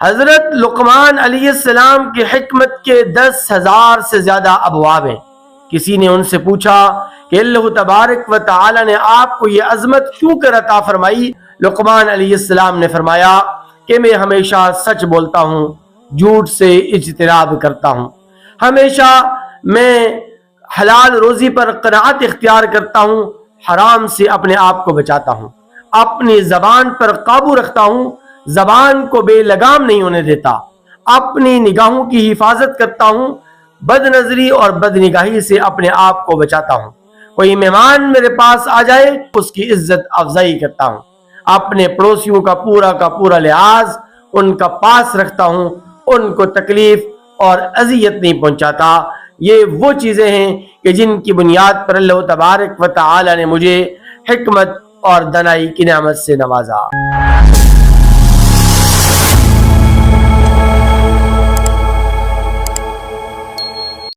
حضرت لقمان علیہ السلام کی حکمت کے 10,000 سے زیادہ ابواب ہیں۔ کسی نے ان سے پوچھا کہ اللہ تبارک و تعالی نے آپ کو یہ عظمت کیوں کر عطا فرمائی؟ لقمان علیہ السلام نے فرمایا کہ میں ہمیشہ سچ بولتا ہوں، جھوٹ سے اجتناب کرتا ہوں، ہمیشہ میں حلال روزی پر قناعت اختیار کرتا ہوں، حرام سے اپنے آپ کو بچاتا ہوں، اپنی زبان پر قابو رکھتا ہوں، زبان کو بے لگام نہیں ہونے دیتا، اپنی نگاہوں کی حفاظت کرتا ہوں، بد نظری اور بد نگاہی سے اپنے آپ کو بچاتا ہوں، کوئی مہمان میرے پاس آ جائے اس کی عزت افزائی کرتا ہوں، اپنے پڑوسیوں کا پورا لحاظ ان کا پاس رکھتا ہوں، ان کو تکلیف اور اذیت نہیں پہنچاتا۔ یہ وہ چیزیں ہیں کہ جن کی بنیاد پر اللہ تبارک و تعالی نے مجھے حکمت اور دانائی کی نعمت سے نوازا۔